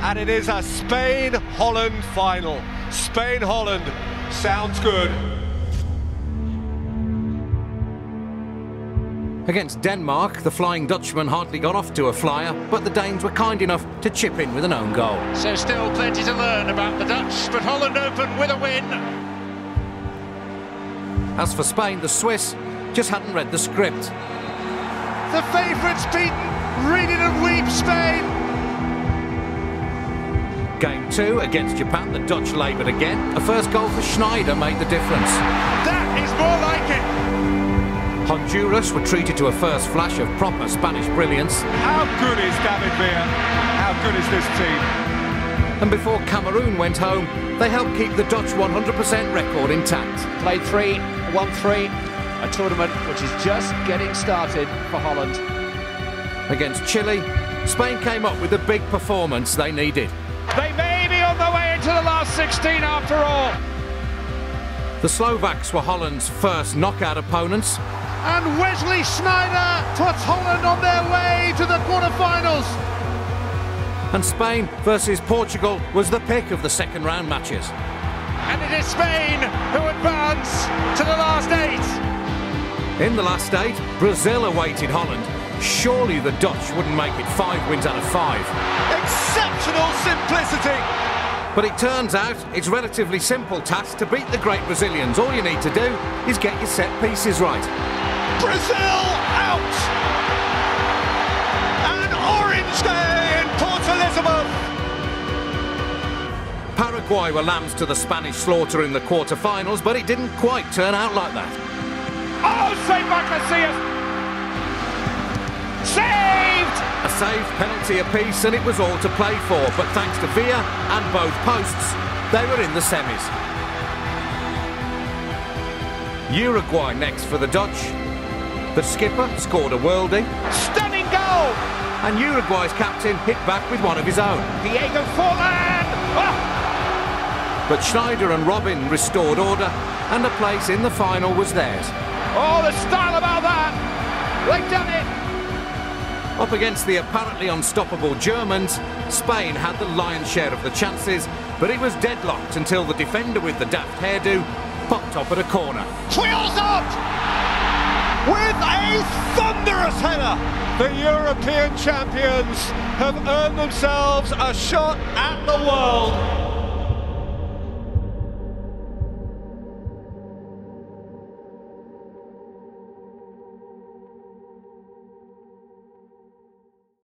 And it is a Spain-Holland final. Spain-Holland sounds good. Against Denmark, the Flying Dutchman hardly got off to a flyer, but the Danes were kind enough to chip in with an own goal. So still plenty to learn about the Dutch, but Holland open with a win. As for Spain, the Swiss just hadn't read the script. The favourites beaten, read it and weep, Spain! Game 2 against Japan, the Dutch laboured again. A first goal for Schneider made the difference. That is more like it! Honduras were treated to a first flash of proper Spanish brilliance. How good is David Villa? How good is this team? And before Cameroon went home, they helped keep the Dutch 100% record intact. Played 3-1-3, a tournament which is just getting started for Holland. Against Chile, Spain came up with the big performance they needed. They may be on their way into the last 16 after all. The Slovaks were Holland's first knockout opponents. And Wesley Sneijder puts Holland on their way to the quarter-finals. And Spain versus Portugal was the pick of the second round matches. And it is Spain who advance to the last 8. In the last 8, Brazil awaited Holland. Surely the Dutch wouldn't make it 5 wins out of 5. Exceptional simplicity. But it turns out it's a relatively simple task to beat the great Brazilians. All you need to do is get your set pieces right. Brazil out! An orange day in Port Elizabeth! Paraguay were lambs to the Spanish slaughter in the quarter-finals, but it didn't quite turn out like that. Oh, saved by Casillas! Saved! A saved penalty apiece, and it was all to play for. But thanks to Villa and both posts, they were in the semis. Uruguay next for the Dutch. The skipper scored a worldie. Stunning goal! And Uruguay's captain hit back with one of his own. Diego Forlan! Oh! But Schneider and Robin restored order, and a place in the final was theirs. Oh, the style about that! They've done it! Up against the apparently unstoppable Germans, Spain had the lion's share of the chances, but it was deadlocked until the defender with the daft hairdo popped up at a corner. Wheels up! With a thunderous header! The European champions have earned themselves a shot at the world.